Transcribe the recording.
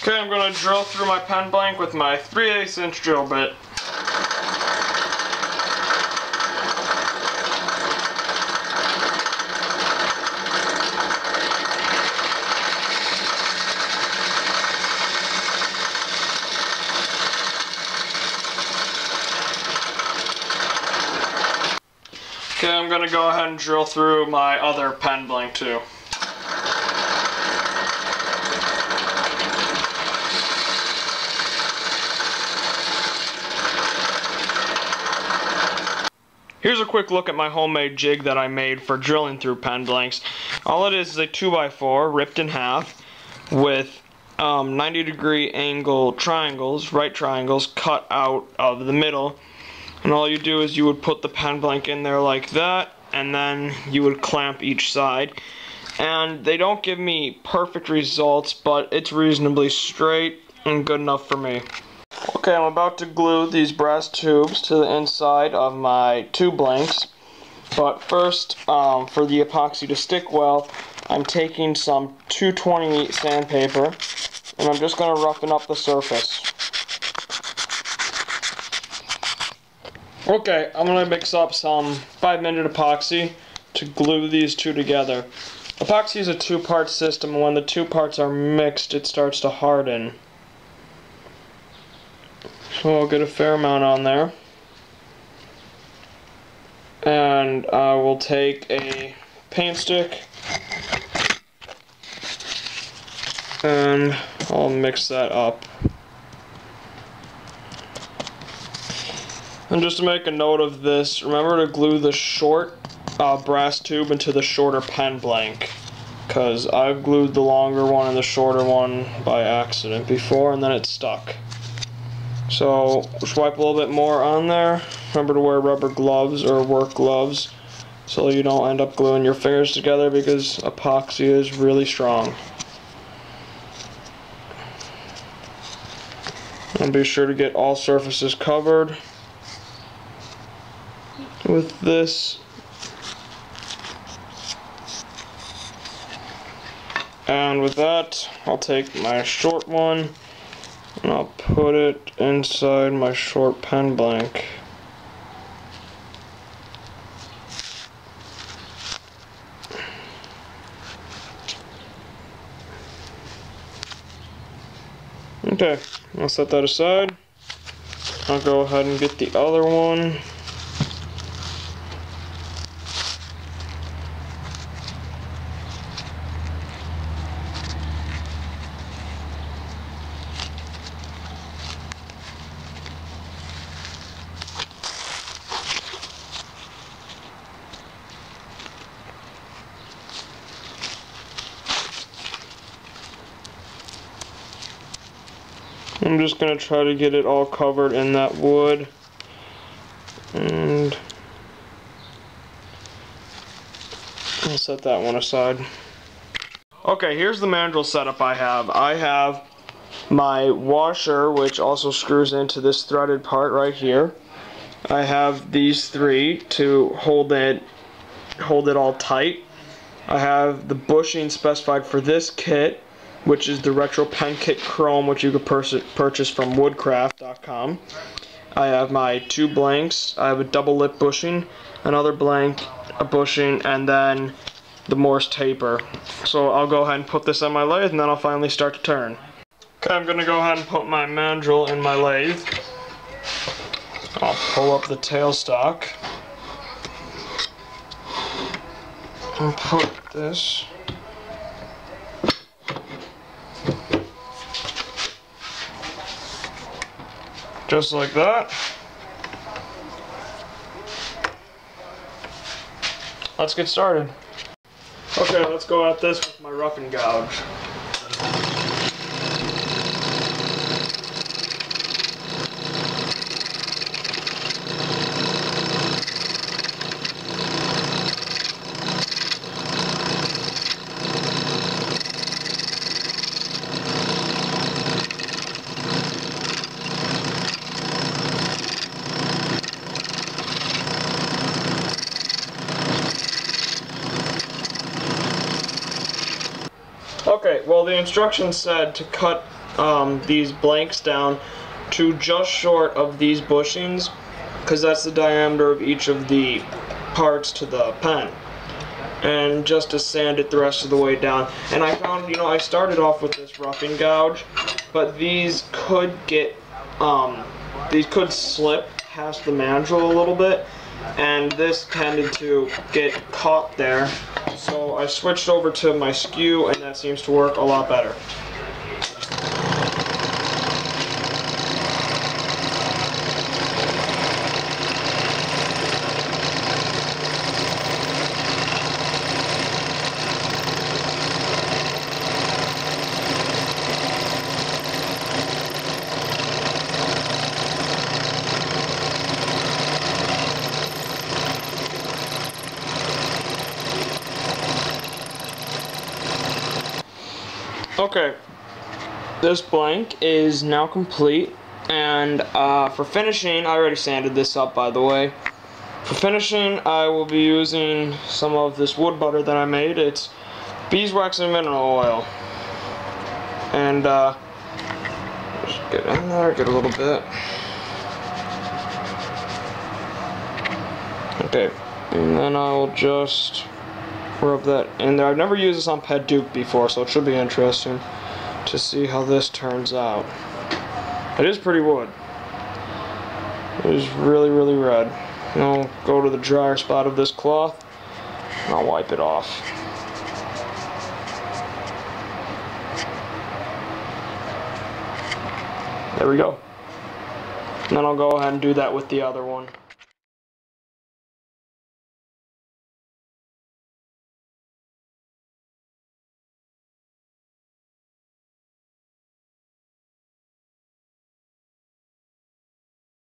Okay, I'm going to drill through my pen blank with my 3/8 inch drill bit. Okay, I'm going to go ahead and drill through my other pen blank too. Here's a quick look at my homemade jig that I made for drilling through pen blanks. All it is a 2x4 ripped in half with 90-degree angle triangles, right triangles, cut out of the middle. And all you do is you would put the pen blank in there like that, and then you would clamp each side. And they don't give me perfect results, but it's reasonably straight and good enough for me. Okay, I'm about to glue these brass tubes to the inside of my tube blanks. But first, for the epoxy to stick well, I'm taking some 220 sandpaper, and I'm just going to roughen up the surface. Okay, I'm going to mix up some 5-minute epoxy to glue these two together. Epoxy is a two-part system, and when the two parts are mixed, it starts to harden. So I'll get a fair amount on there. And I will take a paint stick and I'll mix that up. And just to make a note of this, remember to glue the short brass tube into the shorter pen blank, because I've glued the longer one and the shorter one by accident before and then it stuck. So just wipe a little bit more on there. Remember to wear rubber gloves or work gloves so you don't end up gluing your fingers together, because epoxy is really strong. And be sure to get all surfaces covered with this. And with that, I'll take my short one and I'll put it inside my short pen blank. Okay, I'll set that aside. I'll go ahead and get the other one. I'm just going to try to get it all covered in that wood, and I'll set that one aside. Okay, here's the mandrel setup I have. I have my washer, which also screws into this threaded part right here. I have these three to hold it all tight. I have the bushing specified for this kit, which is the Retro Pen Kit Chrome, which you could purchase from woodcraft.com. I have my two blanks. I have a double lip bushing, another blank, a bushing, and then the Morse taper. So I'll go ahead and put this on my lathe, and then I'll finally start to turn. Okay, I'm going to go ahead and put my mandrel in my lathe. I'll pull up the tailstock and put this just like that. Let's get started. Okay, let's go at this with my rough and gouge. Okay, well the instructions said to cut these blanks down to just short of these bushings, because that's the diameter of each of the parts to the pen, and just to sand it the rest of the way down. And I found, you know, I started off with this roughing gouge, but these could get, these could slip past the mandrel a little bit, and this tended to get caught there. So I switched over to my skew, and that seems to work a lot better. Okay, this blank is now complete, and for finishing, I already sanded this up, by the way. For finishing, I will be using some of this wood butter that I made. It's beeswax and mineral oil. And just get in there, get a little bit. Okay, and then I'll just rub that in there. I've never used this on Pet Duke before, so it should be interesting to see how this turns out. It is pretty wood. It is really, really red. I'll go to the drier spot of this cloth, and I'll wipe it off. There we go. And then I'll go ahead and do that with the other one.